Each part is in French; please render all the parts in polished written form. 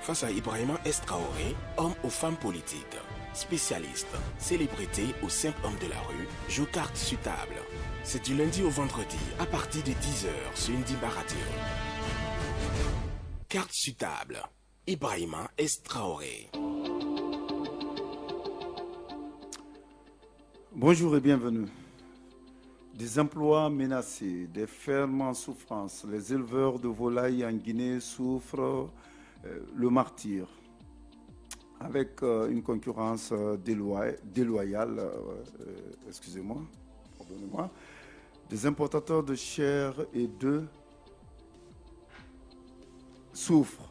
Face à Ibrahima S. Traoré, homme ou femme politique, spécialiste, célébrité ou simple homme de la rue, joue carte sur table. C'est du lundi au vendredi à partir de 10h sur Ndimba Radio. Carte sur table. Ibrahima S. Traoré. Bonjour et bienvenue. Des emplois menacés, des fermes en souffrance, les éleveurs de volailles en Guinée souffrent le martyre avec une concurrence déloyale, excusez-moi, pardonnez-moi, des importateurs de chair et d'œufs souffrent,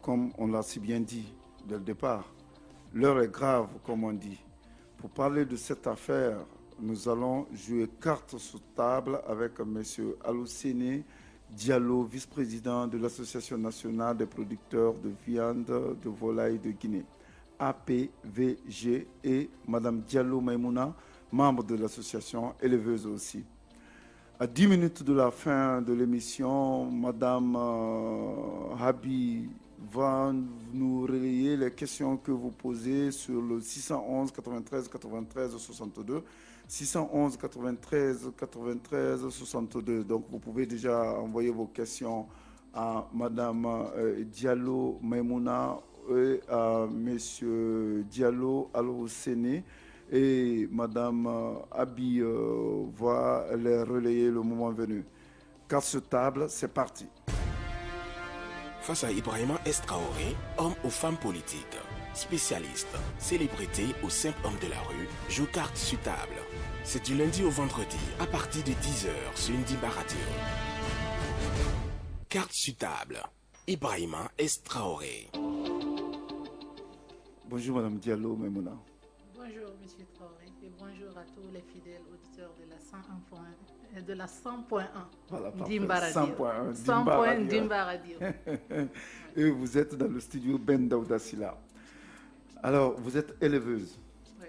comme on l'a si bien dit dès le départ. L'heure est grave, comme on dit. Pour parler de cette affaire, nous allons jouer carte sur table avec M. Aloussene Diallo, vice-président de l'Association nationale des producteurs de viande de volaille de Guinée, APVG, et Mme Diallo Maïmouna, membre de l'association, éleveuse aussi. À 10 minutes de la fin de l'émission, Mme Habi va nous relayer les questions que vous posez sur le 611 93 93 62. 611 93 93 62. Donc vous pouvez déjà envoyer vos questions à Mme Diallo Maïmouna et à M. Diallo Aloussene. Et Mme Abi va les relayer le moment venu. Carte sur table, c'est parti. Face à Ibrahima S. Traoré, homme ou femme politique, spécialiste, célébrité ou simple homme de la rue, joue carte sur table. C'est du lundi au vendredi à partir de 10h sur Ndimba Radio. Carte sur table. Ibrahima S. Traoré. Bonjour Mme Diallo Maïmouna. Bonjour M. Traoré et bonjour à tous les fidèles auditeurs de la 101.1 de la 100.1 Voilà, Ndimba Radio. 100.1 Ndimba Radio. Et vous êtes dans le studio Ben Daouda Silla. Alors, vous êtes éleveuse. Oui.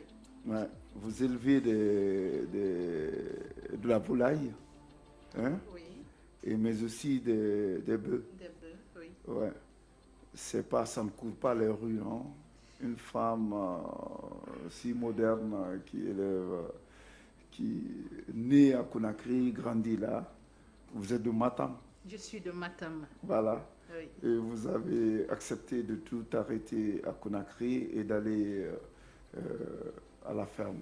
Ouais. Vous élevez de la volaille, hein? Oui. Mais aussi des bœufs. Des bœufs, oui. Ouais. Ça ne court pas les rues, non? Une femme si moderne qui est née à Conakry, grandit là. Vous êtes de Matam. Je suis de Matam. Voilà. Oui. Et vous avez accepté de tout arrêter à Conakry et d'aller à la ferme.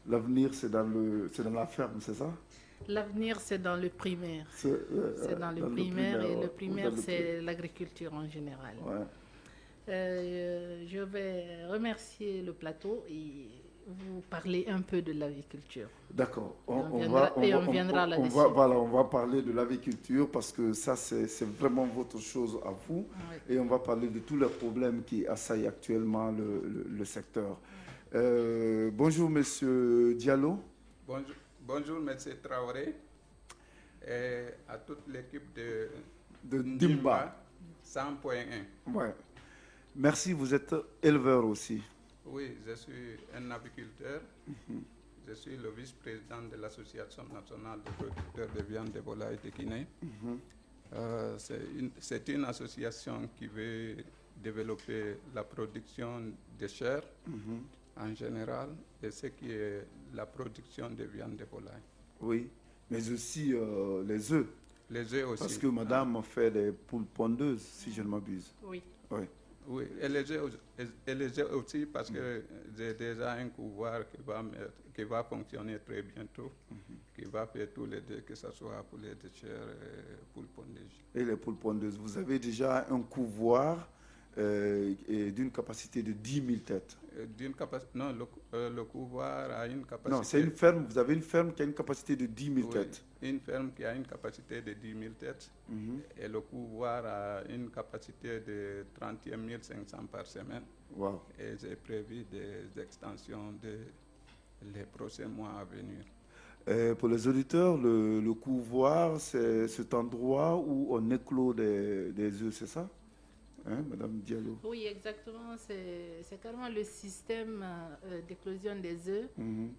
L'avenir, c'est dans la ferme, c'est ça? L'avenir, c'est dans le primaire. C'est dans le primaire et le primaire, c'est l'agriculture en général. Ouais. Je vais remercier le plateau et vous parler un peu de l'aviculture. D'accord. On viendra là-dessus. On va parler de l'aviculture parce que ça, c'est vraiment votre chose à vous. Oui. Et on va parler de tous les problèmes qui assaillent actuellement le secteur. Bonjour, Monsieur Diallo. Bonjour, Monsieur Traoré. Et à toute l'équipe de Ndimba 100.1. Ouais. Merci, vous êtes éleveur aussi. Oui, je suis un aviculteur. Je suis le vice-président de l'Association nationale des producteurs de viande de volaille de Guinée. C'est une association qui veut développer la production de chair en général et ce qui est la production de viande de volaille. Oui, mais aussi les œufs. Les œufs aussi. Parce que madame fait des poules pondeuses, si je ne m'abuse. Oui. Oui. Oui, et les œufs aussi parce que j'ai déjà un couvoir qui va fonctionner très bientôt, qui va faire tous les deux, que ce soit poulet de chair et poules pondeuses. Et les poules pondeuses, vous avez déjà un couvoir d'une capacité de 10 000 têtes. Non, le couvoir a une capacité... Non, c'est une ferme, vous avez une ferme qui a une capacité de 10 000 oui, têtes. Une ferme qui a une capacité de 10 000 têtes et le couvoir a une capacité de 31 500 par semaine. Wow. Et j'ai prévu des extensions les prochains mois à venir. Pour les auditeurs, le couvoir, c'est cet endroit où on éclot des œufs, c'est ça? Hein, Madame Diallo? Oui, exactement. C'est carrément le système d'éclosion des œufs,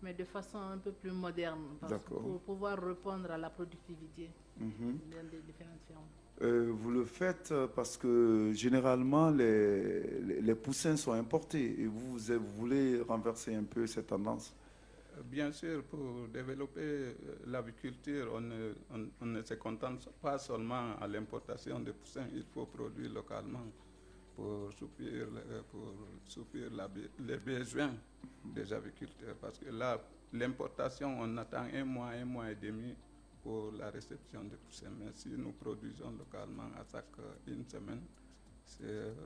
mais de façon un peu plus moderne, pour pouvoir répondre à la productivité des différentes fermes. Vous le faites parce que généralement les poussins sont importés et vous voulez renverser un peu cette tendance. Bien sûr, pour développer l'aviculture, on ne se contente pas seulement à l'importation de poussins, il faut produire localement pour souffrir les besoins des aviculteurs. Parce que là, l'importation, on attend un mois et demi pour la réception des poussins. Mais si nous produisons localement à chaque une semaine,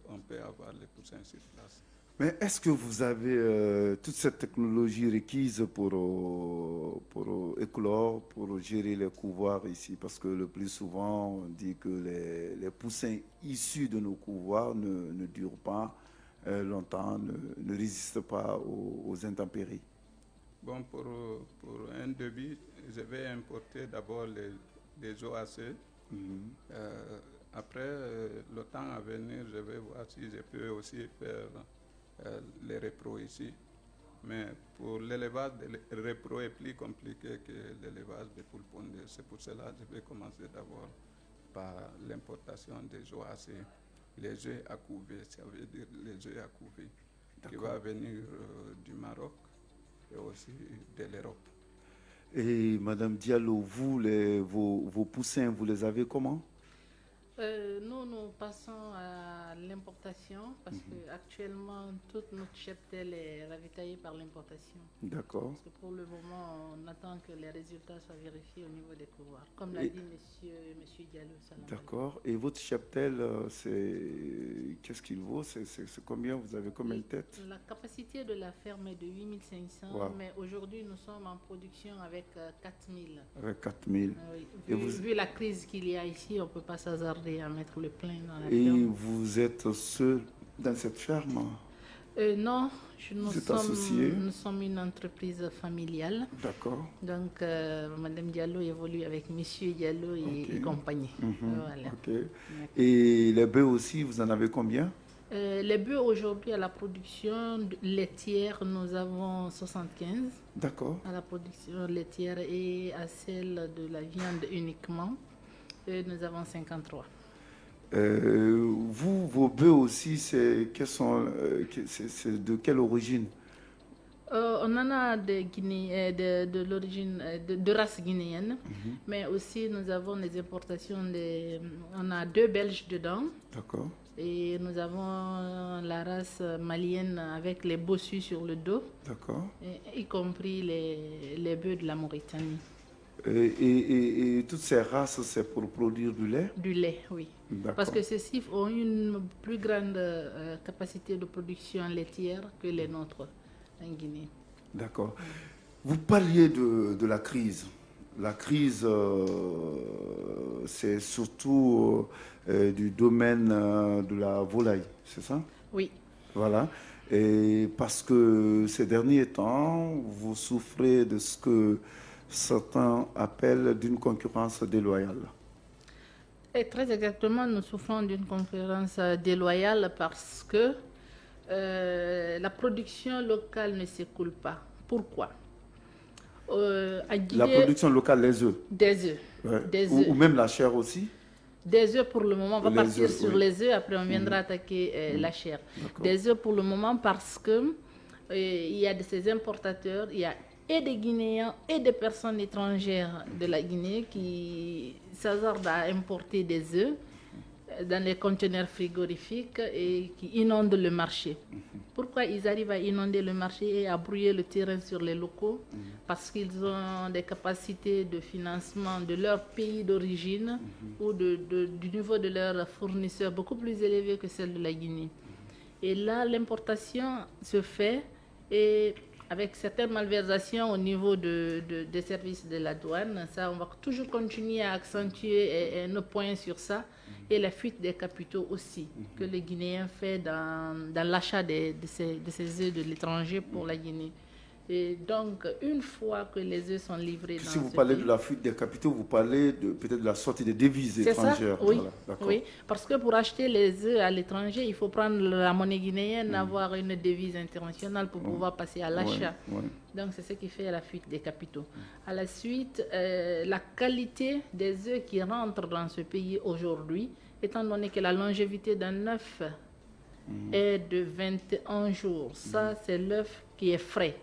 on peut avoir les poussins sur place. Mais est-ce que vous avez toute cette technologie requise pour éclore, pour gérer les couvoirs ici? Parce que le plus souvent, on dit que les poussins issus de nos couvoirs ne durent pas longtemps, ne résistent pas aux intempéries. Bon, pour un début, je vais importer d'abord les OAC. Après, le temps à venir, je vais voir si je peux aussi faire les repros ici. Mais pour l'élevage des repros est plus compliqué que l'élevage des poules pondeuses. C'est pour cela que je vais commencer d'abord par l'importation des OAC, les œufs à couver, ça veut dire les œufs à couver, qui va venir du Maroc et aussi de l'Europe. Et Madame Diallo, vous, vos poussins, vous les avez comment? Nous passons à l'importation parce qu'actuellement, toute notre cheptel est ravitaillée par l'importation. D'accord. Parce que pour le moment, on attend que les résultats soient vérifiés au niveau des couvoirs, comme l'a dit monsieur Diallo. D'accord. Et votre cheptel, qu'est-ce qu'il vaut? C'est combien? Vous avez combien de têtes? La capacité de la ferme est de 8500, mais aujourd'hui, nous sommes en production avec 4000. Avec 4000. Oui. Vu la crise qu'il y a ici, on ne peut pas s'hasarder à mettre le plein dans la ferme. Et vous êtes seul dans cette ferme? Non, nous sommes une entreprise familiale. D'accord. Donc, Madame Diallo évolue avec Monsieur Diallo et compagnie. Voilà. Okay. Et les bœufs aussi, vous en avez combien? Les bœufs aujourd'hui à la production laitière, nous avons 75. D'accord. À la production laitière et à celle de la viande uniquement, nous avons 53. Vos bœufs aussi, c'est de quelle origine? On en a de l'origine de race guinéenne, mais aussi nous avons des importations. On a 2 Belges dedans. D'accord. Et nous avons la race malienne avec les bossus sur le dos. D'accord. Y compris les bœufs de la Mauritanie. Et toutes ces races, c'est pour produire du lait? Du lait, oui. Parce que ceux-ci ont une plus grande capacité de production laitière que les nôtres en Guinée. D'accord. Vous parliez de la crise. La crise, c'est surtout du domaine de la volaille, c'est ça? Oui. Voilà. Et parce que ces derniers temps, vous souffrez de ce que certains appellent d'une concurrence déloyale. Et très exactement, nous souffrons d'une concurrence déloyale parce que la production locale ne s'écoule pas. Pourquoi? À Guinée, la production locale, les œufs. Des œufs. Ouais. Des œufs. Ou même la chair aussi. Des œufs pour le moment. On va partir sur les œufs, après on viendra attaquer la chair. Des œufs pour le moment parce que il y a de ces importateurs, il y a et des Guinéens et des personnes étrangères de la Guinée qui s'hasardent à importer des œufs dans les conteneurs frigorifiques et qui inondent le marché. Pourquoi ils arrivent à inonder le marché et à brouiller le terrain sur les locaux? Parce qu'ils ont des capacités de financement de leur pays d'origine ou du niveau de leurs fournisseurs beaucoup plus élevé que celle de la Guinée. Et là, l'importation se fait et avec certaines malversations au niveau des services de la douane, ça, on va toujours continuer à accentuer nos points sur ça. Et la fuite des capitaux aussi, que les Guinéens font dans l'achat de ces œufs de l'étranger pour la Guinée. Et donc, une fois que les œufs sont livrés dans si vous ce parlez pays, de la fuite des capitaux, vous parlez peut-être de la sortie des devises c'est ça, étrangères. oui. Voilà, Oui, parce que pour acheter les œufs à l'étranger, il faut prendre la monnaie guinéenne, avoir une devise internationale pour pouvoir passer à l'achat. Donc, c'est ce qui fait la fuite des capitaux. À la suite, la qualité des œufs qui rentrent dans ce pays aujourd'hui, étant donné que la longévité d'un œuf est de 21 jours. Ça, c'est l'œuf qui est frais.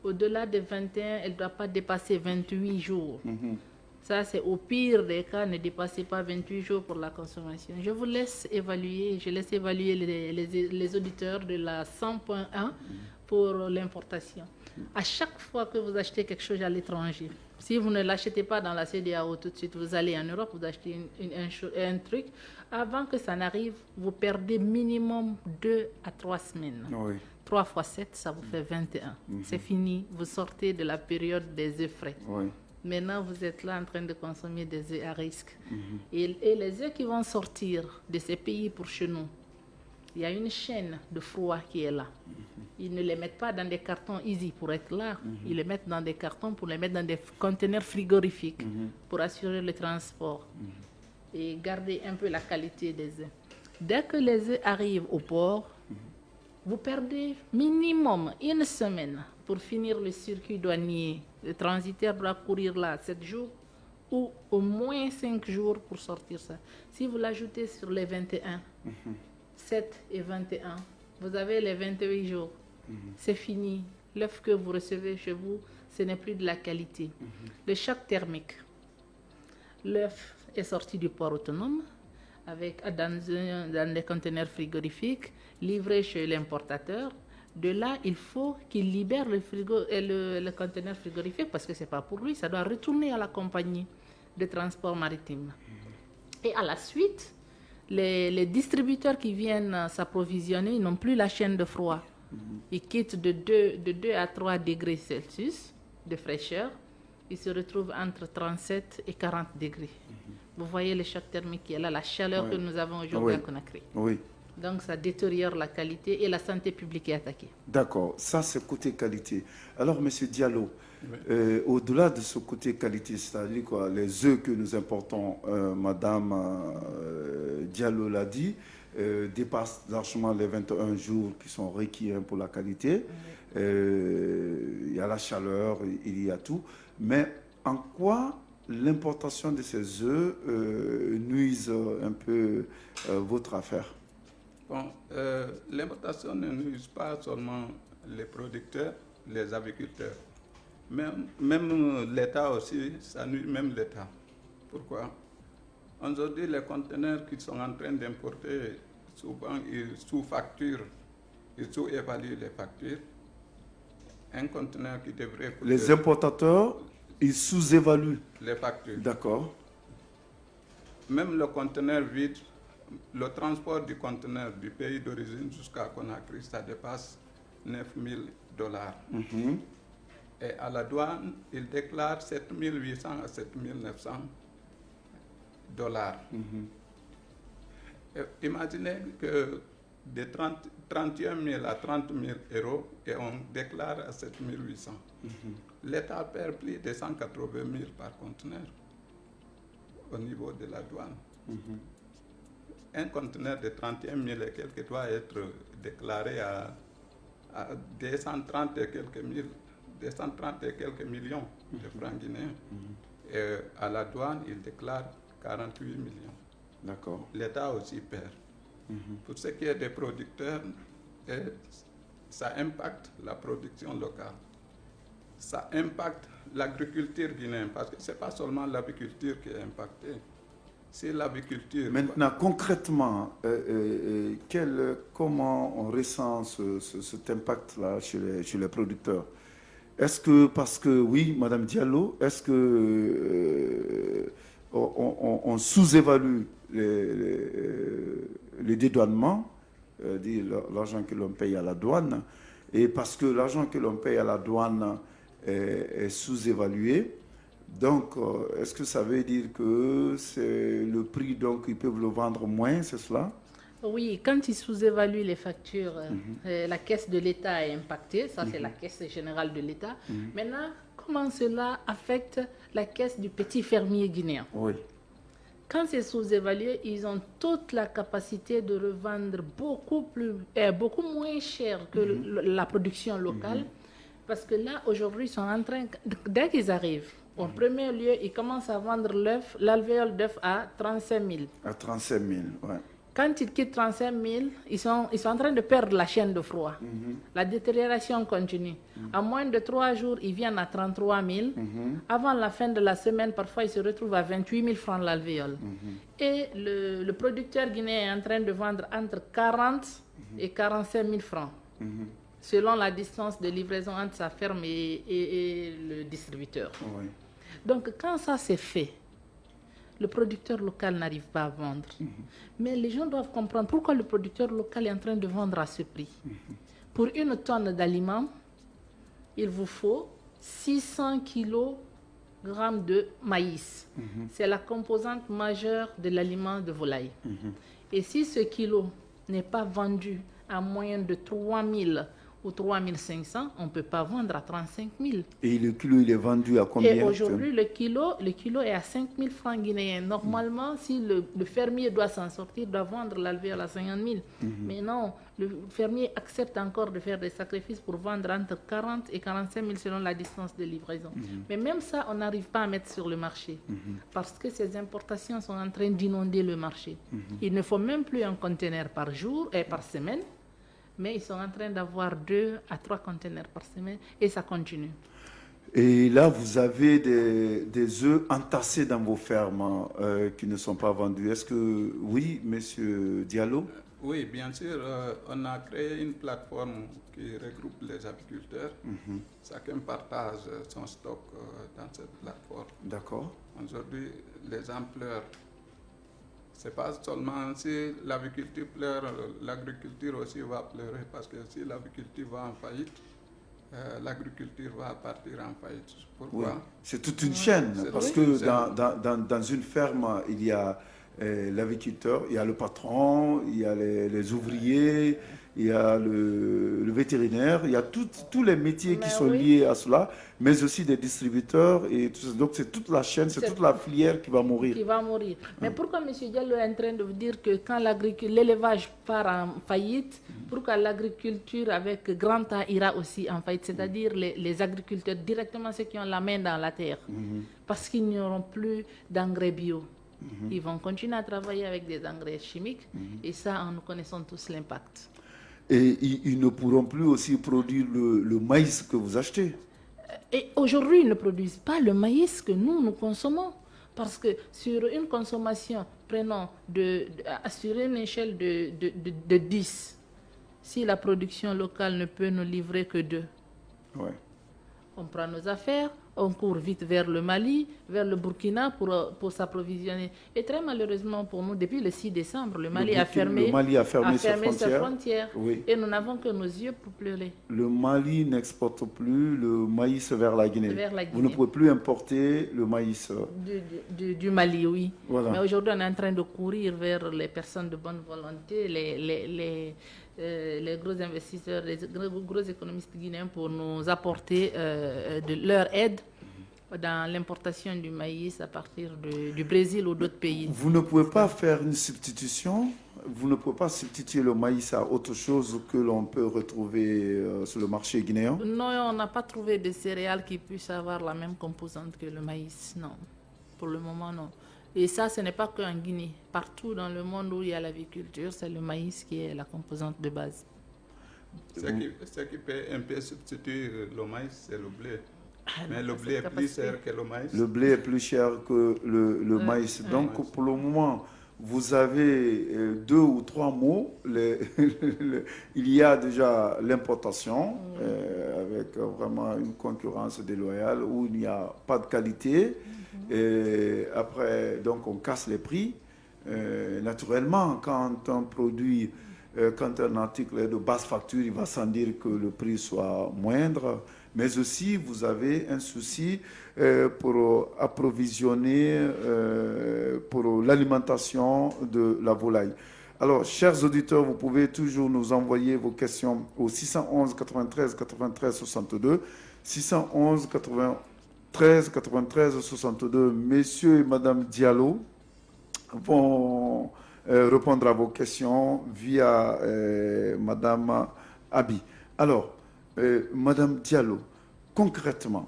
Au-delà de 21, elle ne doit pas dépasser 28 jours. Ça, c'est au pire des cas, ne dépassez pas 28 jours pour la consommation. Je vous laisse évaluer, je laisse évaluer les auditeurs de la 100.1 pour l'importation. À chaque fois que vous achetez quelque chose à l'étranger, si vous ne l'achetez pas dans la CEDEAO tout de suite, vous allez en Europe, vous achetez un truc, avant que ça n'arrive, vous perdez minimum 2 à 3 semaines. 3 fois 7, ça vous fait 21. C'est fini, vous sortez de la période des œufs frais. Maintenant, vous êtes là en train de consommer des œufs à risque. Et les œufs qui vont sortir de ces pays pour chez nous, il y a une chaîne de froid qui est là. Ils ne les mettent pas dans des cartons easy pour être là. Ils les mettent dans des cartons pour les mettre dans des conteneurs frigorifiques pour assurer le transport et garder un peu la qualité des œufs. Dès que les œufs arrivent au port, vous perdez minimum 1 semaine pour finir le circuit douanier. Le transitaire doit courir là 7 jours ou au moins 5 jours pour sortir ça. Si vous l'ajoutez sur les 21, 7 et 21, vous avez les 28 jours. C'est fini. L'œuf que vous recevez chez vous, ce n'est plus de la qualité. Le choc thermique. L'œuf est sorti du port autonome dans des conteneurs frigorifiques, livré chez l'importateur. De là, il faut qu'il libère le conteneur frigorifique parce que ce n'est pas pour lui, ça doit retourner à la compagnie de transport maritime. Et à la suite, les distributeurs qui viennent s'approvisionner n'ont plus la chaîne de froid. Ils quittent de 2 à 3 degrés Celsius de fraîcheur. Ils se retrouvent entre 37 et 40 degrés. Vous voyez le choc thermique qui est là, la chaleur que nous avons aujourd'hui à Conakry. Donc ça détériore la qualité et la santé publique est attaquée. D'accord, ça c'est côté qualité. Alors M. Diallo, au-delà de ce côté qualité, c'est-à-dire quoi, les œufs que nous importons, Madame Diallo l'a dit, dépassent largement les 21 jours qui sont requis pour la qualité. Il y a la chaleur, il y a tout. Mais en quoi l'importation de ces œufs nuise un peu votre affaire? Bon, l'importation ne nuise pas seulement les producteurs, les agriculteurs. Même l'État aussi, ça nuit même l'État. Pourquoi? Aujourd'hui, les conteneurs qui sont en train d'importer, souvent ils sous-facturent, ils sous-évaluent les factures. Un conteneur qui devrait coûter... Les importateurs, ils sous-évaluent les factures. D'accord. Même le conteneur vide, le transport du conteneur du pays d'origine jusqu'à Conakry, ça dépasse $9,000. Et à la douane, ils déclarent 7 800 à 7 900 $. Imaginez que de 31 000 à 30 000 euros et on déclare à 7 800. L'État perd plus de 180 000 par conteneur au niveau de la douane. Un conteneur de 31 000 et quelques doit être déclaré à 230 et quelques millions de francs guinéens. Et à la douane, il déclare 48 millions. D'accord. L'État aussi perd. Pour ce qui est des producteurs, ça impacte la production locale. Ça impacte l'agriculture guinéenne, parce que ce n'est pas seulement l'agriculture qui est impactée. C'est l'agriculture. Maintenant, concrètement, comment on ressent cet impact-là chez les producteurs? Est-ce que, parce que, oui, Madame Diallo, est-ce que on sous-évalue les dédouanements, l'argent que l'on paye à la douane, et parce que l'argent que l'on paye à la douane est sous-évalué, donc est-ce que ça veut dire que c'est le prix, donc ils peuvent le vendre moins, c'est cela? Oui, quand ils sous-évaluent les factures, la caisse de l'État est impactée, ça c'est la caisse générale de l'État. Maintenant, comment cela affecte la caisse du petit fermier guinéen? Oui. Quand c'est sous-évalué, ils ont toute la capacité de revendre beaucoup moins cher que la production locale. Parce que là, aujourd'hui, ils sont en train, dès qu'ils arrivent, en premier lieu, ils commencent à vendre l'alvéole d'œuf à 35 000. À 35 000, oui. Quand ils quittent 35 000, ils sont en train de perdre la chaîne de froid. La détérioration continue. En moins de 3 jours, ils viennent à 33 000. Avant la fin de la semaine, parfois, ils se retrouvent à 28 000 francs l'alvéole. Et le producteur guinéen est en train de vendre entre 40 et 45 000 francs, selon la distance de livraison entre sa ferme et le distributeur. Oui. Donc, quand ça c'est fait, le producteur local n'arrive pas à vendre. Mais les gens doivent comprendre pourquoi le producteur local est en train de vendre à ce prix. Pour une tonne d'aliments, il vous faut 600 kg de maïs. C'est la composante majeure de l'aliment de volaille. Et si ce kilo n'est pas vendu à moins de 3 000 ou 3 500, on ne peut pas vendre à 35 000. Et le kilo, il est vendu à combien? Et aujourd'hui, le kilo est à 5 000 francs guinéens. Normalement, si le fermier doit s'en sortir, il doit vendre l'alvéole à 50 000. Mais non, le fermier accepte encore de faire des sacrifices pour vendre entre 40 et 45 000 selon la distance de livraison. Mais même ça, on n'arrive pas à mettre sur le marché parce que ces importations sont en train d'inonder le marché. Il ne faut même plus un conteneur par jour et par semaine. Mais ils sont en train d'avoir 2 à 3 conteneurs par semaine et ça continue. Et là, vous avez des œufs entassés dans vos fermes qui ne sont pas vendus. Est-ce que, oui, monsieur Diallo? Oui, bien sûr. On a créé une plateforme qui regroupe les apiculteurs. Chacun partage son stock dans cette plateforme. D'accord. Aujourd'hui, les gens pleurent. Ce n'est pas seulement si l'aviculture pleure, l'agriculture aussi va pleurer parce que si l'aviculture va en faillite, l'agriculture va partir en faillite. Pourquoi? Oui. C'est toute une chaîne parce que dans une ferme, il y a l'aviculteur, il y a le patron, il y a les ouvriers, il y a le vétérinaire, il y a tous les métiers qui sont liés à cela, mais aussi des distributeurs. Et tout ça. Donc c'est toute la chaîne, c'est toute la filière qui va mourir. Mais pourquoi M. Diallo est en train de vous dire que quand l'élevage part en faillite, pourquoi l'agriculture avec grand A ira aussi en faillite, c'est-à-dire les agriculteurs directement, ceux qui ont la main dans la terre, parce qu'ils n'auront plus d'engrais bio. Ils vont continuer à travailler avec des engrais chimiques et ça, nous connaissons tous l'impact. Et ils ne pourront plus aussi produire le maïs que vous achetez. Et aujourd'hui, ils ne produisent pas le maïs que nous consommons. Parce que sur une consommation, prenons sur une échelle de 10, si la production locale ne peut nous livrer que 2, on prend nos affaires, on court vite vers le Mali, vers le Burkina pour s'approvisionner. Et très malheureusement pour nous, depuis le 6 décembre, le Mali a fermé ses frontières. Oui. Et nous n'avons que nos yeux pour pleurer. Le Mali n'exporte plus le maïs vers la Guinée. Vous ne pouvez plus importer le maïs. Du Mali, oui. Voilà. Mais aujourd'hui, on est en train de courir vers les personnes de bonne volonté, les gros investisseurs, les gros économistes guinéens pour nous apporter de leur aide dans l'importation du maïs à partir du Brésil ou d'autres pays. Vous ne pouvez pas faire une substitution? Vous ne pouvez pas substituer le maïs à autre chose que l'on peut retrouver sur le marché guinéen? Non, on n'a pas trouvé de céréales qui puissent avoir la même composante que le maïs, non. Pour le moment, non. Et ça, ce n'est pas qu'en Guinée. Partout dans le monde où il y a l'aviculture, c'est le maïs qui est la composante de base. Ce qui peut un peu substituer le maïs, c'est le blé. Mais le blé est plus cher que le maïs. Le blé est plus cher que le maïs. Donc, pour le moment, vous avez 2 ou 3 mots. Il y a déjà l'importation, avec vraiment une concurrence déloyale où il n'y a pas de qualité. Et après, donc, on casse les prix. Naturellement, quand un article est de basse facture, il va sans dire que le prix soit moindre. Mais aussi, vous avez un souci pour approvisionner pour l'alimentation de la volaille. Alors, chers auditeurs, vous pouvez toujours nous envoyer vos questions au 611 93 93 62. 611 93 93 62. Messieurs et Madame Diallo vont répondre à vos questions via Madame Abi. Alors, Madame Diallo, concrètement,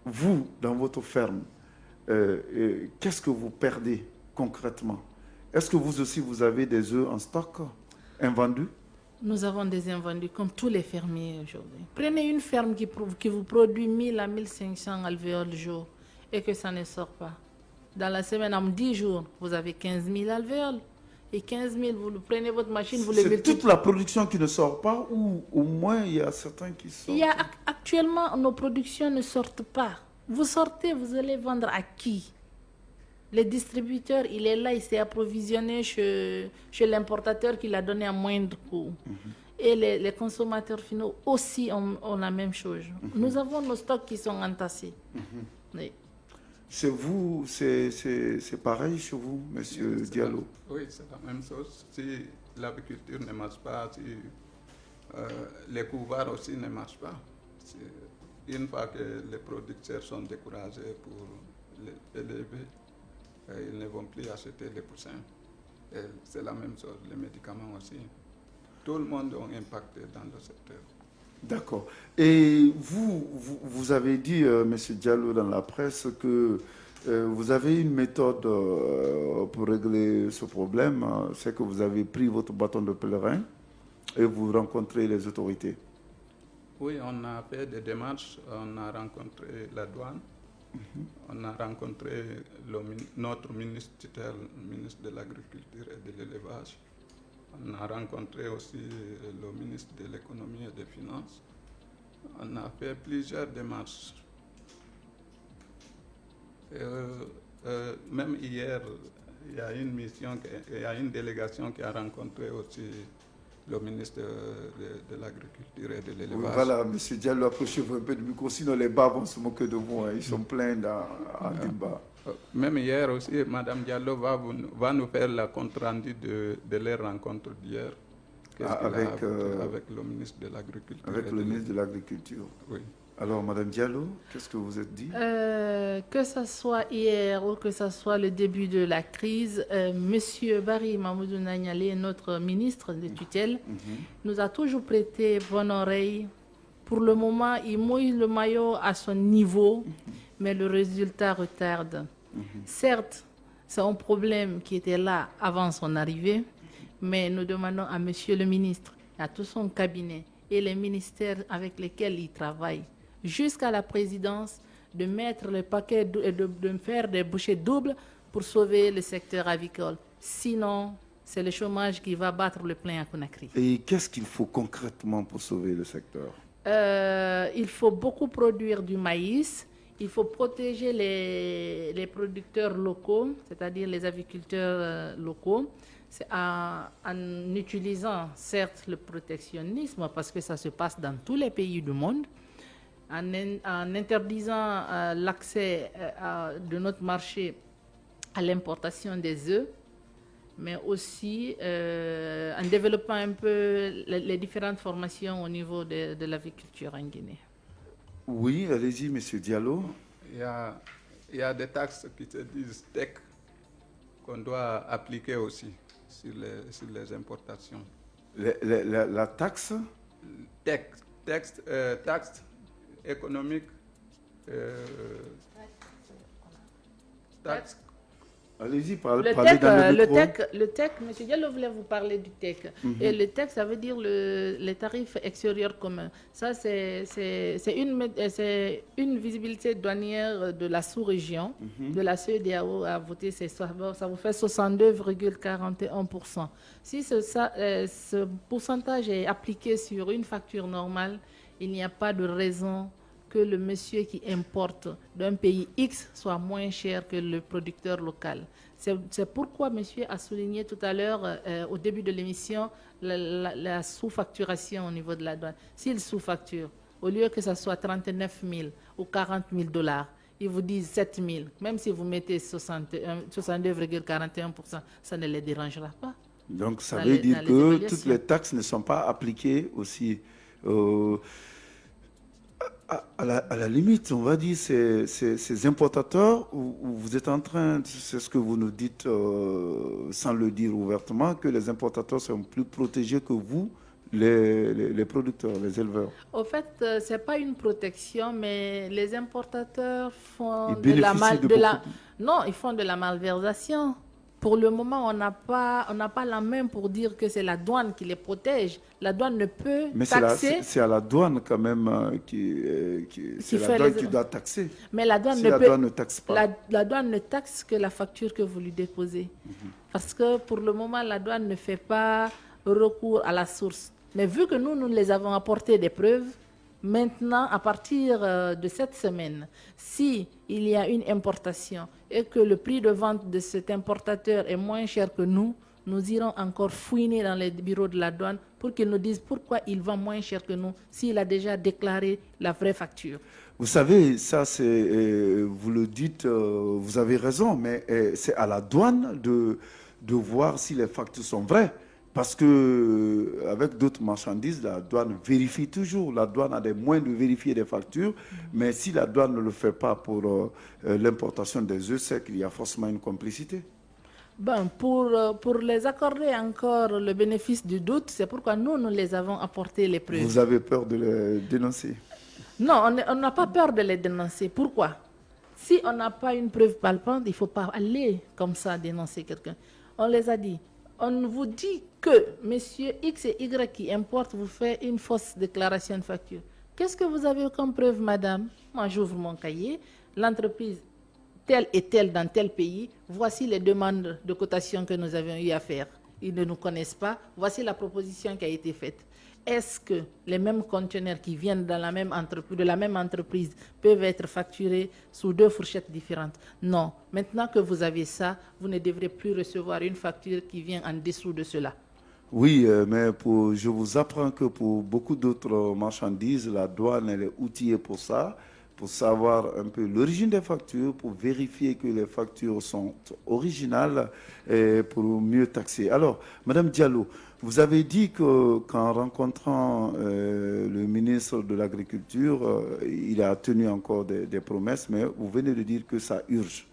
vous, dans votre ferme, qu'est-ce que vous perdez concrètement? Est-ce que vous aussi, vous avez des œufs en stock, invendus? Nous avons des invendus comme tous les fermiers aujourd'hui. Prenez une ferme qui vous produit 1000 à 1500 alvéoles jour et que ça ne sort pas. Dans la semaine, en 10 jours, vous avez 15 000 alvéoles. Et 15 000, vous prenez votre machine, vous les C'est multipliez. toute la production qui ne sort pas ou au moins il y a certains qui sortent? Actuellement, nos productions ne sortent pas. Vous sortez, vous allez vendre à qui? Le distributeur, il est là, il s'est approvisionné chez l'importateur qui l'a donné à moindre coût. Et les consommateurs finaux aussi ont la même chose. Nous avons nos stocks qui sont entassés. Oui. C'est vous, c'est pareil chez vous, Monsieur Diallo? Oui, c'est la même chose. Si l'aviculture ne marche pas, si les couvards aussi ne marchent pas, une fois que les producteurs sont découragés pour l'élever, ils ne vont plus acheter les poussins. C'est la même chose, les médicaments aussi. Tout le monde est impacté dans le secteur. D'accord. Et vous avez dit, Monsieur Diallo, dans la presse que vous avez une méthode pour régler ce problème. C'est que vous avez pris votre bâton de pèlerin et vous rencontrez les autorités. Oui, on a fait des démarches. On a rencontré la douane. On a rencontré notre ministre tutelle, ministre de l'Agriculture et de l'Élevage. On a rencontré aussi le ministre de l'Économie et des Finances. On a fait plusieurs démarches. Même hier, il y a une délégation qui a rencontré aussi le ministre de l'Agriculture et de l'Élevage. Voilà, M. Diallo, approchez-vous un peu du micro, sinon les bas vont se moquer de vous. Hein. Ils sont pleins en débat. Même hier aussi, Mme Diallo va nous faire la compte-rendu de leur rencontre d'hier. Avec le ministre de l'Agriculture. Avec le ministre de l'Agriculture. Oui. Alors, Mme Diallo, qu'est-ce que vous êtes dit? Que ce soit hier ou que ce soit le début de la crise, M. Barry Mamoudou Nanyale, notre ministre de tutelle, nous a toujours prêté bonne oreille. Pour le moment, il mouille le maillot à son niveau, mais le résultat retarde. Certes, c'est un problème qui était là avant son arrivée, mais nous demandons à M. le ministre, à tout son cabinet et les ministères avec lesquels il travaille, jusqu'à la présidence, de mettre le paquet et de faire des bouchées doubles pour sauver le secteur avicole. Sinon, c'est le chômage qui va battre le plein à Conakry. Et qu'est-ce qu'il faut concrètement pour sauver le secteur? Il faut beaucoup produire du maïs. Il faut protéger les producteurs locaux, c'est-à-dire les aviculteurs locaux, en utilisant certes le protectionnisme, parce que ça se passe dans tous les pays du monde, en interdisant l'accès de notre marché à l'importation des œufs, mais aussi en développant un peu les différentes formations au niveau de l'aviculture en Guinée. Oui, allez-y, M. Diallo. Il y a des taxes qui se disent TEC qu'on doit appliquer aussi sur les importations. La taxe? Taxe économique, taxe. Allez-y, parlez dans le micro. Le TEC, M. Diallo voulait vous parler du TEC. Et le TEC, ça veut dire les tarifs extérieurs communs. Ça, c'est une visibilité douanière de la sous-région, de la CEDEAO a voté, ça vous fait 62,41%. Si ce pourcentage est appliqué sur une facture normale, il n'y a pas de raison que le monsieur qui importe d'un pays X soit moins cher que le producteur local. C'est pourquoi monsieur a souligné tout à l'heure, au début de l'émission, la sous-facturation au niveau de la douane. S'il sous-facture, au lieu que ça soit 39 000 ou 40 000 $, ils vous disent 7 000. Même si vous mettez 62,41%, ça ne les dérangera pas. Donc ça veut dire que toutes les taxes ne sont pas appliquées aussi. À la limite, on va dire, ces importateurs, vous êtes en train, c'est ce que vous nous dites sans le dire ouvertement, que les importateurs sont plus protégés que vous, les producteurs, les éleveurs. Au fait, ce n'est pas une protection, mais les importateurs font ils font de la malversation. Pour le moment, on n'a pas la main pour dire que c'est la douane qui les protège. La douane ne peut taxer. C'est à la douane quand même qui doit taxer. Mais la douane, ne taxe pas. La douane ne taxe que la facture que vous lui déposez. Parce que pour le moment, la douane ne fait pas recours à la source. Mais vu que nous les avons apporté des preuves, maintenant, à partir de cette semaine, si il y a une importation et que le prix de vente de cet importateur est moins cher que nous irons encore fouiner dans les bureaux de la douane pour qu'ils nous disent pourquoi il vend moins cher que nous s'il a déjà déclaré la vraie facture. Vous savez, ça, vous le dites, vous avez raison, mais c'est à la douane de voir si les factures sont vraies. Parce que avec d'autres marchandises, la douane vérifie toujours. La douane a des moyens de vérifier des factures, mais si la douane ne le fait pas pour l'importation des œufs, c'est qu'il y a forcément une complicité. Ben, pour les accorder encore le bénéfice du doute, c'est pourquoi nous les avons apporté les preuves. Vous avez peur de les dénoncer? Non, on n'a pas peur de les dénoncer. Pourquoi? Si on n'a pas une preuve palpable, il ne faut pas aller comme ça dénoncer quelqu'un. On les a dit. On vous dit que monsieur X et Y qui importent vous fait une fausse déclaration de facture. Qu'est-ce que vous avez comme preuve, madame? Moi, j'ouvre mon cahier. L'entreprise telle et telle dans tel pays, voici les demandes de cotation que nous avions eu à faire. Ils ne nous connaissent pas. Voici la proposition qui a été faite. Est-ce que les mêmes conteneurs qui viennent de la même entreprise peuvent être facturés sous deux fourchettes différentes? Non. Maintenant que vous avez ça, vous ne devrez plus recevoir une facture qui vient en dessous de cela. Oui, mais je vous apprends que pour beaucoup d'autres marchandises, la douane elle est outillée pour ça, pour savoir un peu l'origine des factures, pour vérifier que les factures sont originales et pour mieux taxer. Alors, Madame Diallo, vous avez dit qu'en rencontrant le ministre de l'Agriculture, il a tenu encore des promesses, mais vous venez de dire que ça urge.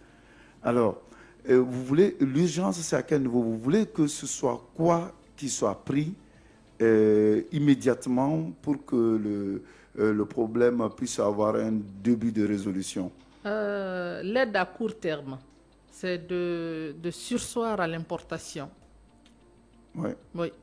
Alors, l'urgence, c'est à quel niveau? Vous voulez que ce soit quoi qui soit pris immédiatement pour que le problème puisse avoir un début de résolution? L'aide à court terme, c'est de surseoir à l'importation. Ouais. Oui,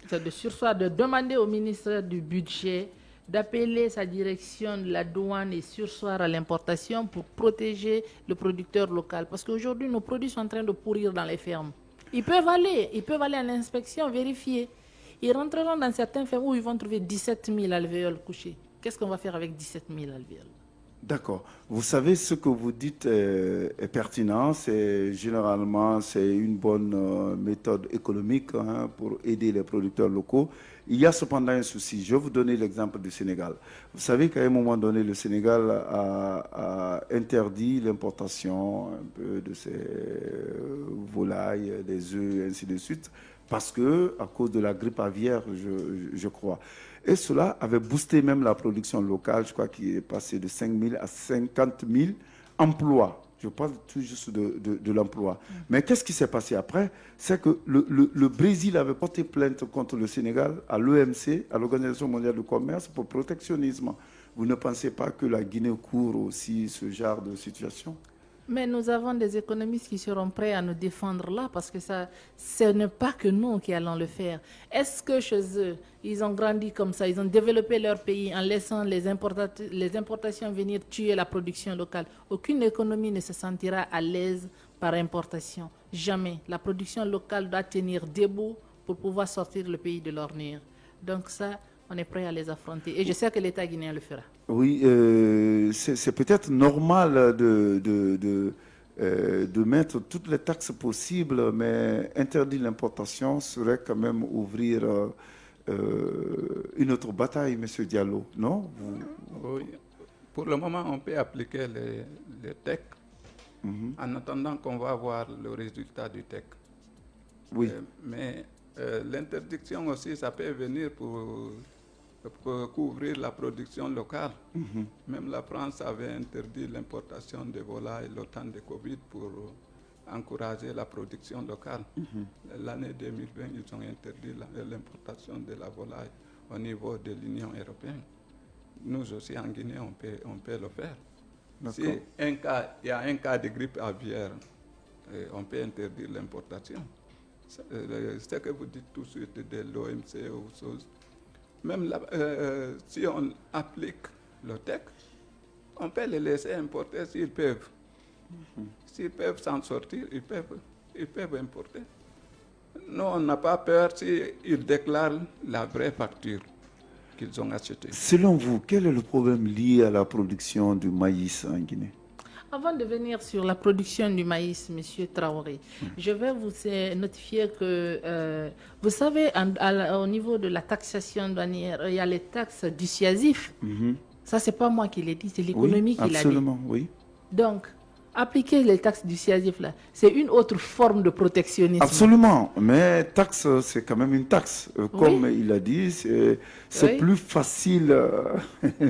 c'est de surseoir, de demander au ministère du Budget d'appeler sa direction de la douane et surseoir à l'importation pour protéger le producteur local. Parce qu'aujourd'hui, nos produits sont en train de pourrir dans les fermes. Ils peuvent aller à l'inspection, vérifier. Ils rentreront dans certaines fermes où ils vont trouver 17 000 alvéoles couchés. Qu'est-ce qu'on va faire avec 17 000 alvéoles? D'accord. Vous savez, ce que vous dites est pertinent. Généralement, c'est une bonne méthode économique pour aider les producteurs locaux. Il y a cependant un souci. Je vais vous donner l'exemple du Sénégal. Vous savez qu'à un moment donné, le Sénégal a interdit l'importation un peu de ces volailles, des œufs, ainsi de suite, parce que à cause de la grippe aviaire, je crois. Et cela avait boosté même la production locale, je crois qu'il est passé de 5 000 à 50 000 emplois. Je parle tout juste de l'emploi. Mais qu'est-ce qui s'est passé après? C'est que le Brésil avait porté plainte contre le Sénégal à l'OMC, à l'Organisation mondiale du commerce, pour protectionnisme. Vous ne pensez pas que la Guinée court aussi ce genre de situation? Mais nous avons des économistes qui seront prêts à nous défendre là, parce que ce n'est pas que nous qui allons le faire. Est-ce que chez eux, ils ont grandi comme ça, ils ont développé leur pays en laissant les importations venir tuer la production locale? Aucune économie ne se sentira à l'aise par importation. Jamais. La production locale doit tenir debout pour pouvoir sortir le pays de l'ornière. Donc ça, on est prêt à les affronter. Et je sais que l'État guinéen le fera. Oui, c'est peut-être normal de mettre toutes les taxes possibles, mais interdire l'importation serait quand même ouvrir une autre bataille, M. Diallo, non? Oui. Pour le moment, on peut appliquer les TEC en attendant qu'on va voir le résultat du TEC. Oui. Mais L'interdiction aussi, ça peut venir pour couvrir la production locale. Même la France avait interdit l'importation de volailles le temps de Covid pour encourager la production locale. L'année 2020, ils ont interdit l'importation de la volaille au niveau de l'Union européenne. Nous aussi, en Guinée, on peut le faire. Si il y a un cas de grippe aviaire, on peut interdire l'importation. Ce que vous dites tout de suite de l'OMC ou choses. Même si on applique le texte, on peut les laisser importer s'ils peuvent. S'ils peuvent s'en sortir, ils peuvent importer. Nous, on n'a pas peur s'ils déclarent la vraie facture qu'ils ont achetée. Selon vous, quel est le problème lié à la production du maïs en Guinée? Avant de venir sur la production du maïs, M. Traoré, je vais vous notifier que, vous savez, au niveau de la taxation douanière, il y a les taxes dissuasives. Ça, ce n'est pas moi qui l'ai dit, c'est l'économie qui l'a dit. Absolument, oui. Donc, appliquer les taxes dissuasives, là, c'est une autre forme de protectionnisme. Absolument, mais taxe, c'est quand même une taxe. Comme il a dit, c'est plus facile,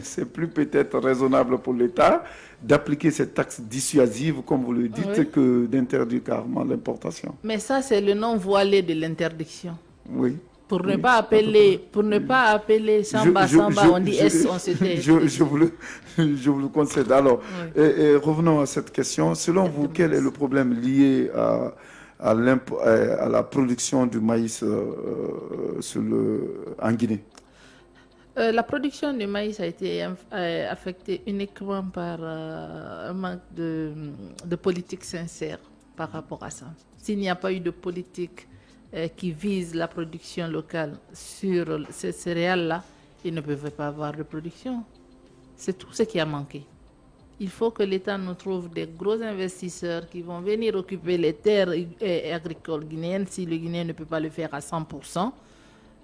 c'est plus peut-être raisonnable pour l'État d'appliquer cette taxe dissuasive, comme vous le dites, que d'interdire carrément l'importation. Mais ça, c'est le nom voilé de l'interdiction. Oui. Pour ne pas appeler Samba, on dit S, on se tait. Je vous le concède. Alors, revenons à cette question. Selon vous, quel est le problème lié à la production du maïs en Guinée? La production du maïs a été affectée uniquement par un manque de politique sincère par rapport à ça. S'il n'y a pas eu de politique qui vise la production locale sur ces céréales-là, ils ne peuvent pas avoir de production. C'est tout ce qui a manqué. Il faut que l'État nous trouve des gros investisseurs qui vont venir occuper les terres agricoles guinéennes si le Guinéen ne peut pas le faire à 100%.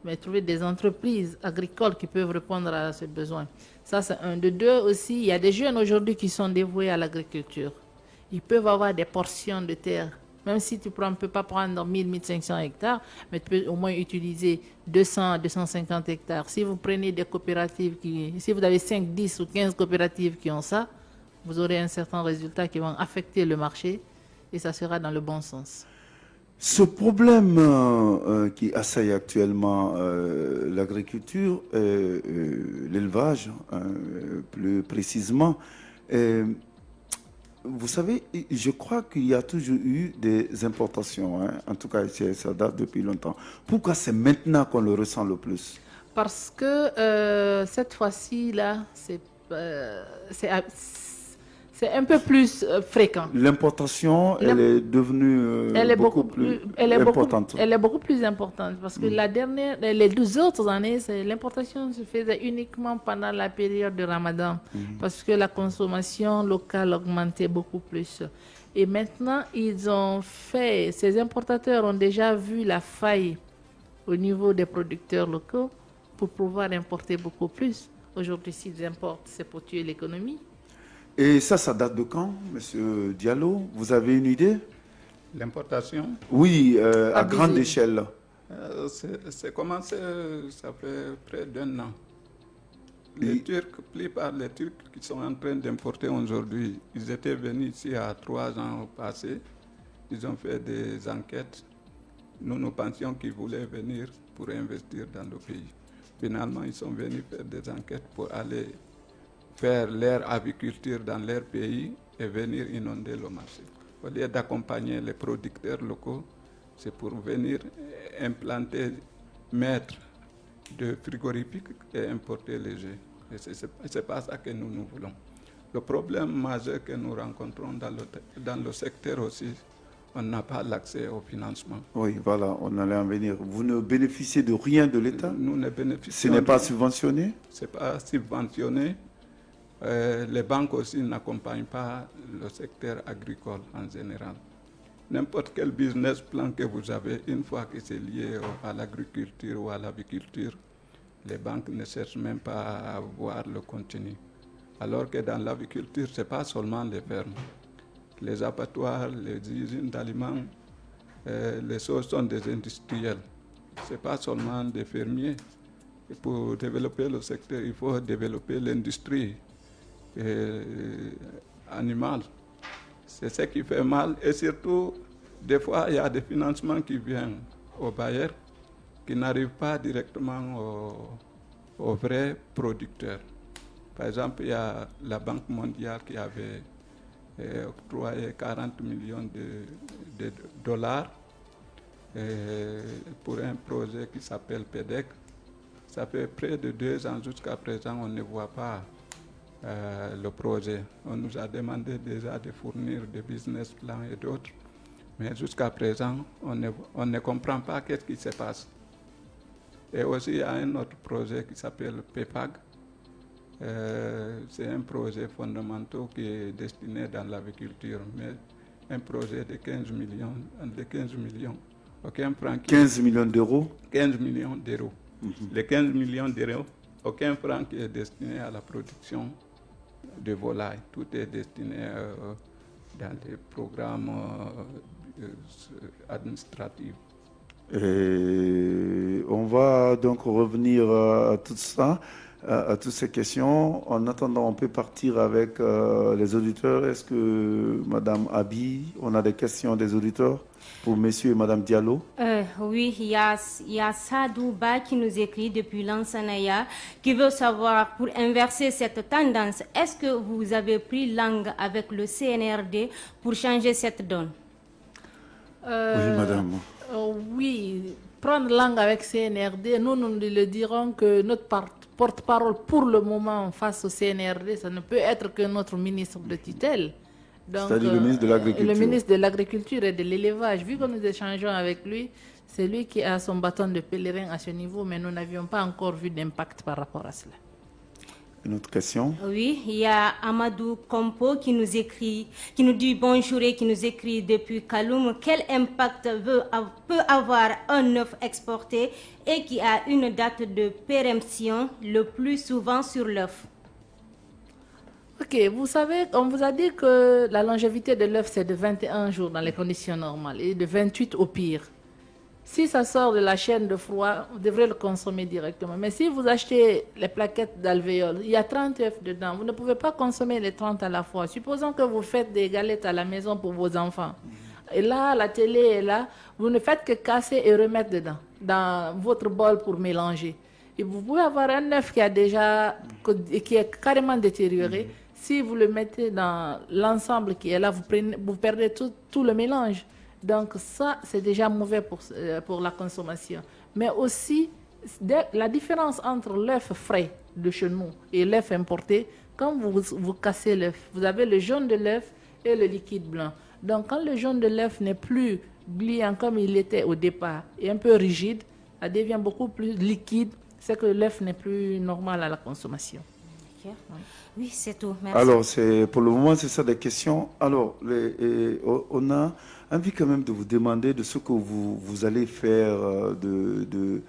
Mais trouver des entreprises agricoles qui peuvent répondre à ce besoin. Ça, c'est un. De deux aussi, il y a des jeunes aujourd'hui qui sont dévoués à l'agriculture. Ils peuvent avoir des portions de terre. Même si tu ne peux pas prendre 1000-1500 hectares, mais tu peux au moins utiliser 200-250 hectares. Si vous prenez des coopératives, si vous avez 5, 10 ou 15 coopératives qui ont ça, vous aurez un certain résultat qui va affecter le marché et ça sera dans le bon sens. Ce problème qui assaille actuellement l'agriculture, l'élevage plus précisément, vous savez, je crois qu'il y a toujours eu des importations. En tout cas, ça date depuis longtemps. Pourquoi c'est maintenant qu'on le ressent le plus? Parce que cette fois-ci, là, c'est un peu plus fréquent. L'importation, elle est devenue beaucoup plus importante. Elle est beaucoup plus importante parce que les 12 autres années, l'importation se faisait uniquement pendant la période de Ramadan parce que la consommation locale augmentait beaucoup plus. Et maintenant, ces importateurs ont déjà vu la faille au niveau des producteurs locaux pour pouvoir importer beaucoup plus. Aujourd'hui, s'ils importent, c'est pour tuer l'économie. Et ça date de quand, Monsieur Diallo? Vous avez une idée? L'importation? Oui, à grande échelle. C'est commencé, ça fait près d'un an. Les plupart des Turcs qui sont en train d'importer aujourd'hui, ils étaient venus ici à 3 ans au passé. Ils ont fait des enquêtes. Nous pensions qu'ils voulaient venir pour investir dans le pays. Finalement, ils sont venus faire des enquêtes pour aller faire leur aviculture dans leur pays et venir inonder le marché. Au lieu d'accompagner les producteurs locaux, c'est pour venir implanter, mettre de frigorifiques et importer les œufs. Et ce n'est pas ça que nous voulons. Le problème majeur que nous rencontrons dans le secteur aussi, on n'a pas l'accès au financement. Oui, voilà, on allait en venir. Vous ne bénéficiez de rien de l'État? Nous ne bénéficions. Ce n'est pas subventionné? Ce n'est pas subventionné. Les banques aussi n'accompagnent pas le secteur agricole en général. N'importe quel business plan que vous avez, une fois que c'est lié à l'agriculture ou à l'aviculture, les banques ne cherchent même pas à voir le contenu. Alors que dans l'aviculture, ce n'est pas seulement les fermes. Les abattoirs, les usines d'aliments, les choses sont des industriels. ce n'est pas seulement des fermiers. Et pour développer le secteur, il faut développer l'industrie animale. C'est ce qui fait mal. Et surtout, des fois, il y a des financements qui viennent aux bailleurs qui n'arrivent pas directement aux vrais producteurs. Par exemple, il y a la Banque mondiale qui avait octroyé 40 millions de dollars pour un projet qui s'appelle PEDEC. Ça fait près de 2 ans jusqu'à présent, on ne voit pas le projet. On nous a demandé déjà de fournir des business plans et d'autres, mais jusqu'à présent, on ne comprend pas qu'est-ce qui se passe. Et aussi, il y a un autre projet qui s'appelle PEPAG. C'est un projet fondamental qui est destiné dans l'agriculture, mais un projet de 15 millions. Aucun franc 15 millions d'euros 15 millions d'euros. Les 15 millions d'euros, aucun franc qui est destiné à la production de volailles. Tout est destiné dans des programmes administratifs. Et on va donc revenir à tout ça, à toutes ces questions. En attendant, on peut partir avec les auditeurs. Est-ce que Madame Abi, on a des questions des auditeurs pour Monsieur et Madame Diallo? Oui, il y a Sadou Ba qui nous écrit depuis Lansanaya, qui veut savoir, pour inverser cette tendance, est-ce que vous avez pris langue avec le CNRD pour changer cette donne? Oui, Madame. Oui, prendre langue avec CNRD, nous le dirons que notre porte-parole pour le moment face au CNRD, ça ne peut être que notre ministre de tutelle. C'est-à-dire le ministre de l'Agriculture. Le ministre de l'Agriculture et de l'Élevage. Vu que nous échangeons avec lui, c'est lui qui a son bâton de pèlerin à ce niveau, mais nous n'avions pas encore vu d'impact par rapport à cela. Une autre question? Oui, il y a Amadou Kompo qui nous dit bonjour et qui nous écrit depuis Kaloum. Quel impact peut avoir un œuf exporté et qui a une date de péremption le plus souvent sur l'œuf? Ok, vous savez, on vous a dit que la longévité de l'œuf, c'est de 21 jours dans les conditions normales et de 28 au pire. Si ça sort de la chaîne de froid, vous devrez le consommer directement. Mais si vous achetez les plaquettes d'alvéole, il y a 30 œufs dedans. Vous ne pouvez pas consommer les 30 à la fois. Supposons que vous faites des galettes à la maison pour vos enfants. Et là, la télé est là. Vous ne faites que casser et remettre dedans, dans votre bol pour mélanger. Et vous pouvez avoir un œuf qui est carrément détérioré. Si vous le mettez dans l'ensemble qui est là, vous perdez tout le mélange. Donc ça, c'est déjà mauvais pour la consommation. Mais aussi, la différence entre l'œuf frais de chez nous et l'œuf importé, quand vous cassez l'œuf, vous avez le jaune de l'œuf et le liquide blanc. Donc quand le jaune de l'œuf n'est plus gluant comme il était au départ et un peu rigide, ça devient beaucoup plus liquide, c'est que l'œuf n'est plus normal à la consommation. Okay. Oui, c'est tout. Merci. Alors, pour le moment, c'est ça des questions. Alors, on a envie quand même de vous demander de ce que vous allez faire de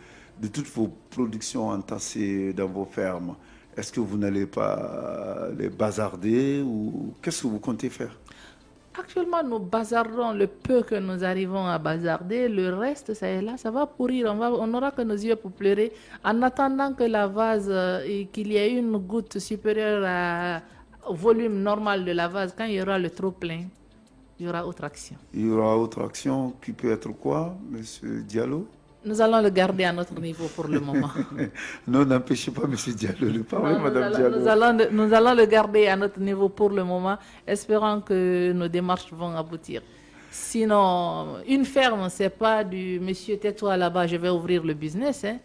toutes vos productions entassées dans vos fermes. Est-ce que vous n'allez pas les bazarder ou qu'est-ce que vous comptez faire? Actuellement, nous bazardons le peu que nous arrivons à bazarder. Le reste, ça est là, ça va pourrir. On n'aura que nos yeux pour pleurer. En attendant que la vase, qu'il y ait une goutte supérieure au volume normal de la vase, quand il y aura le trop plein, il y aura autre action. Il y aura autre action qui peut être quoi, Monsieur Diallo? Nous allons le garder à notre niveau pour le moment. Non, n'empêchez pas M. Diallo de parler, Mme Diallo. Nous allons le garder à notre niveau pour le moment, espérant que nos démarches vont aboutir. Sinon, une ferme, ce n'est pas du monsieur tais-toi là-bas, je vais ouvrir le business. Hein.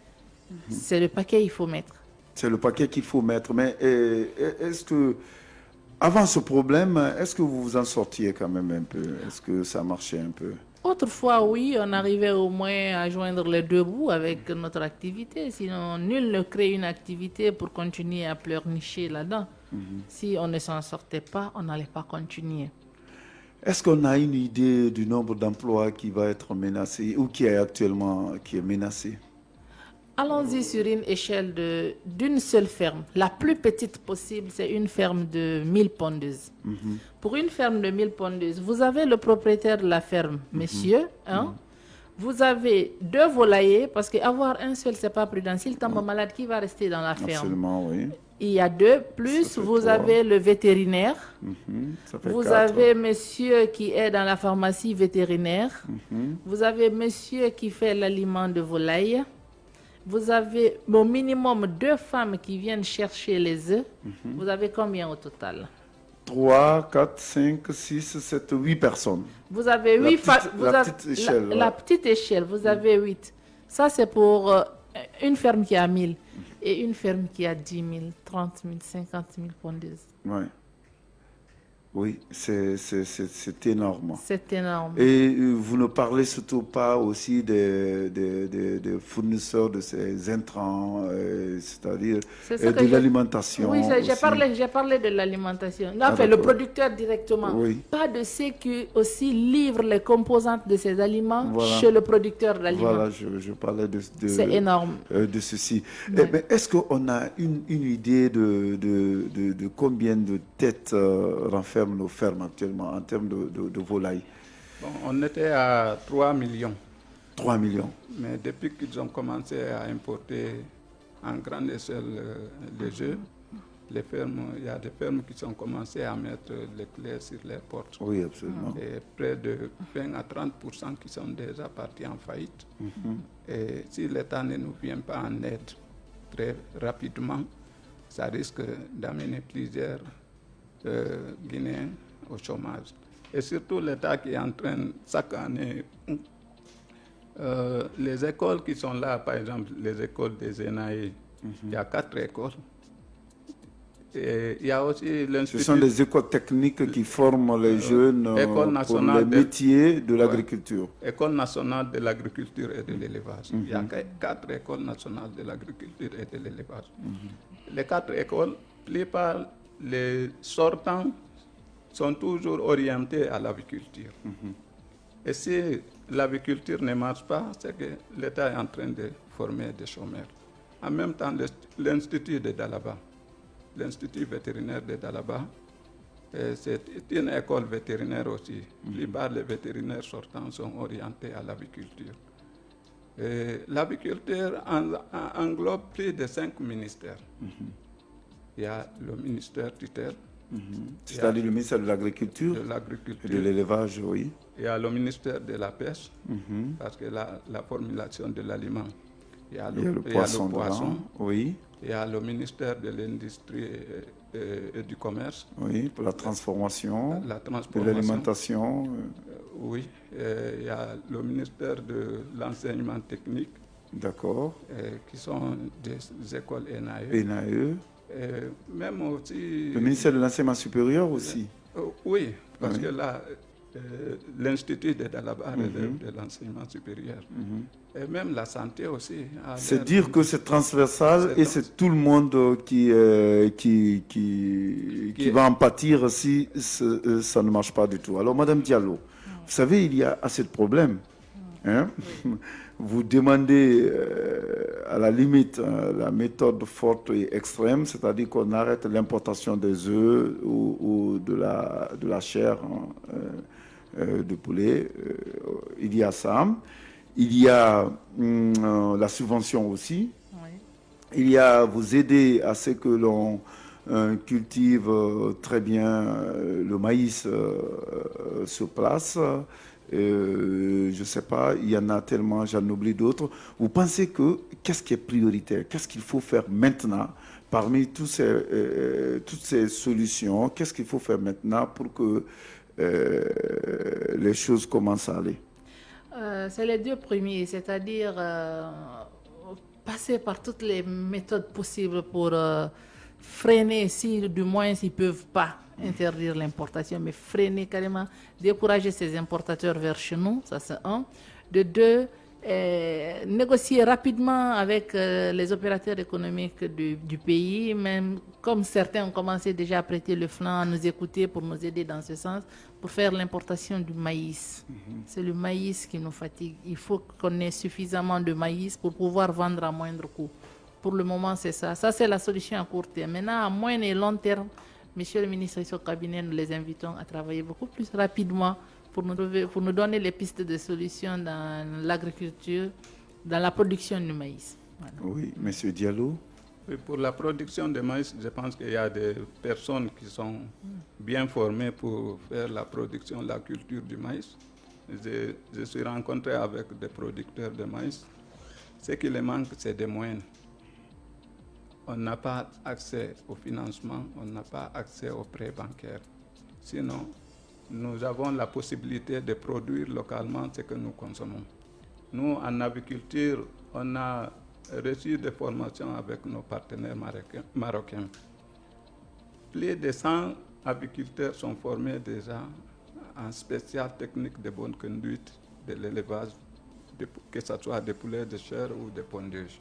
C'est le paquet qu'il faut mettre. C'est le paquet qu'il faut mettre. Mais est-ce que, avant ce problème, est-ce que vous vous en sortiez quand même un peu? Est-ce que ça marchait un peu? Autrefois, oui, on arrivait au moins à joindre les deux bouts avec notre activité. Sinon, nul ne crée une activité pour continuer à pleurnicher là-dedans. Si on ne s'en sortait pas, on n'allait pas continuer. Est-ce qu'on a une idée du nombre d'emplois qui va être menacé ou qui est menacé? Allons-y sur une échelle d'une seule ferme. La plus petite possible, c'est une ferme de 1000 pondeuses. Pour une ferme de 1000 pondeuses, vous avez le propriétaire de la ferme, monsieur. Hein? Vous avez 2 volaillers, parce qu'avoir un seul, c'est pas prudent. S'il tombe malade, qui va rester dans la ferme? Absolument, oui. Il y a 2, plus vous avez le vétérinaire. Ça fait Vous 4. avez monsieur qui est dans la pharmacie vétérinaire. Vous avez monsieur qui fait l'aliment de volaille. Vous avez au minimum 2 femmes qui viennent chercher les œufs. Vous avez combien au total? 3, 4, 5, 6, 7, 8 personnes. Vous avez 8 femmes. La petite échelle. La petite échelle, vous avez 8. Ça, c'est pour une ferme qui a 1000 et une ferme qui a 10 000, 30 000, 50 000 pondeuses. Ouais. Oui, c'est énorme. C'est énorme. Et vous ne parlez surtout pas aussi des fournisseurs de ces intrants, c'est-à-dire de l'alimentation. Oui, j'ai parlé de l'alimentation. Enfin, le producteur directement. Oui. Pas de ceux qui aussi livrent les composantes de ces aliments chez le producteur d'aliments. Voilà, je parlais de c'est énorme. De ceci. Ouais. Est-ce qu'on a une idée de combien de têtes renferment nos fermes actuellement en termes de volailles? Bon, on était à 3 millions. 3 millions. Mais depuis qu'ils ont commencé à importer en grande échelle les œufs, il y a des fermes qui ont commencé à mettre les clés sur les portes. Oui, absolument. Et près de 20 à 30% qui sont déjà partis en faillite. Et si l'État ne nous vient pas en aide très rapidement, ça risque d'amener plusieurs Guinéens au chômage. Et surtout l'État qui est en train, chaque année, les écoles qui sont là, par exemple les écoles des ENAE, il y a 4 écoles. Et il y a aussi l'Institut... Ce sont des écoles techniques qui forment les jeunes pour les métiers de l'agriculture. École nationale de l'agriculture et de l'élevage. Il y a 4 écoles nationales de l'agriculture et de l'élevage. Les 4 écoles, plupart les sortants sont toujours orientés à l'aviculture. Et si l'aviculture ne marche pas, c'est que l'État est en train de former des chômeurs. En même temps, l'Institut de Dalaba, l'Institut vétérinaire de Dalaba, c'est une école vétérinaire aussi. La plupart des vétérinaires sortants sont orientés à l'aviculture. L'aviculture englobe plus de 5 ministères. Il y a le ministère tutelle. C'est-à-dire le ministère de l'Agriculture et de l'Élevage, oui. Il y a le ministère de la Pêche, parce que la formulation de l'aliment. Il y a le poisson. Oui. Il y a le ministère de l'Industrie et du Commerce. Oui, pour la transformation. De l'alimentation. Oui. Il y a le ministère de l'Enseignement technique. D'accord. Qui sont des écoles ENAE. ENAE. Même aussi... Le ministère de l'Enseignement supérieur aussi. Oui, parce que là, l'Institut de Dalaba relève de l'enseignement supérieur. Et même la santé aussi. C'est dire que c'est transversal et c'est tout le monde qui va en pâtir si ça ne marche pas du tout. Alors, Madame Diallo, vous savez, il y a assez de problèmes. Hein? Vous demandez à la limite la méthode forte et extrême, c'est-à-dire qu'on arrête l'importation des œufs ou de la chair de poulet. Il y a ça. Il y a la subvention aussi. Oui. Il y a vous aider à ce que l'on cultive très bien le maïs sur place. Je ne sais pas, il y en a tellement, j'en oublie d'autres. Vous pensez que qu'est-ce qui est prioritaire? Qu'est-ce qu'il faut faire maintenant parmi toutes ces solutions? Qu'est-ce qu'il faut faire maintenant pour que les choses commencent à aller? C'est les 2 premiers, c'est-à-dire passer par toutes les méthodes possibles pour freiner, si du moins s'ils ne peuvent pas interdire l'importation, mais freiner carrément, décourager ces importateurs vers chez nous, ça c'est 1. De 2, négocier rapidement avec les opérateurs économiques du pays, même comme certains ont commencé déjà à prêter le flanc, à nous écouter pour nous aider dans ce sens, pour faire l'importation du maïs. C'est le maïs qui nous fatigue. Il faut qu'on ait suffisamment de maïs pour pouvoir vendre à moindre coût. Pour le moment, c'est ça. Ça, c'est la solution à court terme. Maintenant, à moyen et long terme, Monsieur le ministre et son cabinet, nous les invitons à travailler beaucoup plus rapidement pour nous donner les pistes de solutions dans l'agriculture, dans la production du maïs. Voilà. Oui, M. Diallo. Oui, pour la production de maïs, je pense qu'il y a des personnes qui sont bien formées pour faire la production, la culture du maïs. Je suis rencontré avec des producteurs de maïs. Ce qui les manque, c'est des moyens. On n'a pas accès au financement, on n'a pas accès aux prêts bancaires. Sinon, nous avons la possibilité de produire localement ce que nous consommons. Nous, en aviculture, on a reçu des formations avec nos partenaires marocains. Plus de 100 aviculteurs sont formés déjà en spécial technique de bonne conduite de l'élevage, que ce soit des poulets de chair ou des pondeuses.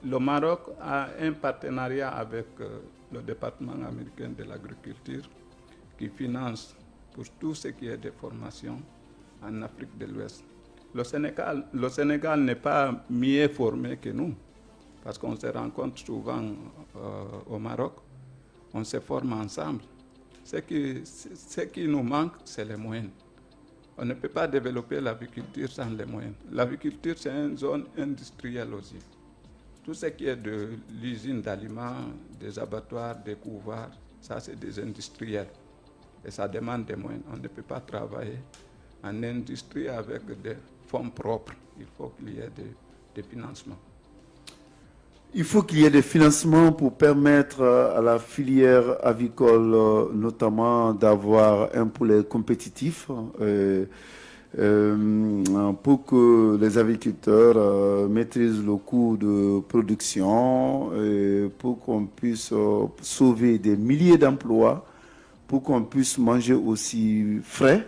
Le Maroc a un partenariat avec le département américain de l'agriculture qui finance pour tout ce qui est de formation en Afrique de l'Ouest. Le Sénégal n'est pas mieux formé que nous, parce qu'on se rencontre souvent au Maroc, on se forme ensemble. Ce qui nous manque, c'est les moyens. On ne peut pas développer l'aviculture sans les moyens. L'aviculture, c'est une zone industrielle aussi. Tout ce qui est de l'usine d'aliments, des abattoirs, des couvoirs, ça c'est des industriels. Et ça demande des moyens. On ne peut pas travailler en industrie avec des fonds propres. Il faut qu'il y ait des financements. Il faut qu'il y ait des financements pour permettre à la filière avicole, notamment d'avoir un poulet compétitif, pour que les aviculteurs maîtrisent le coût de production, pour qu'on puisse sauver des milliers d'emplois, pour qu'on puisse manger aussi frais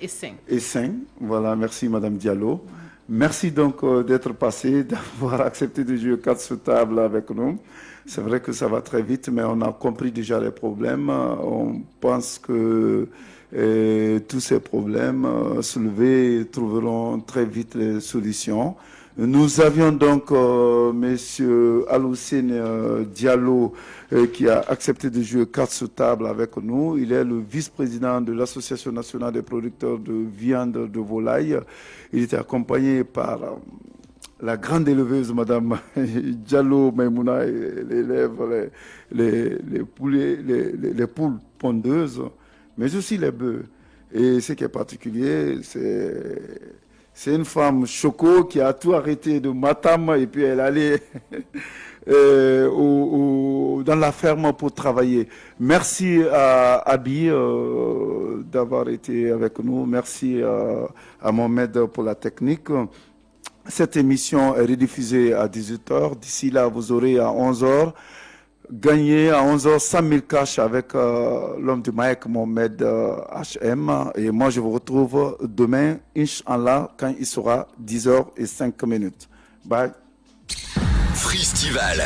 et sain. Et sain. Voilà, merci Madame Diallo. Merci donc d'être passé, d'avoir accepté de jouer carte sur table avec nous. C'est vrai que ça va très vite, mais on a compris déjà les problèmes. On pense que tous ces problèmes soulevés trouveront très vite les solutions. Nous avions donc Monsieur Aloussine Diallo qui a accepté de jouer carte sur table avec nous. Il est le vice-président de l'Association nationale des producteurs de viande de volaille. Il était accompagné par la grande éleveuse Madame Diallo Maïmouna, élève les poules pondeuses, mais aussi les bœufs. Et ce qui est particulier, c'est une femme choco qui a tout arrêté de Matam et puis elle allait dans la ferme pour travailler. Merci à Abi d'avoir été avec nous. Merci à Mohamed pour la technique. Cette émission est rediffusée à 18h. D'ici là, vous aurez à 11h gagné à 11h 100 000 cash avec l'homme du mic Mohamed HM. Et moi, je vous retrouve demain, Inch'Allah, quand il sera 10h05. Bye. Freestival.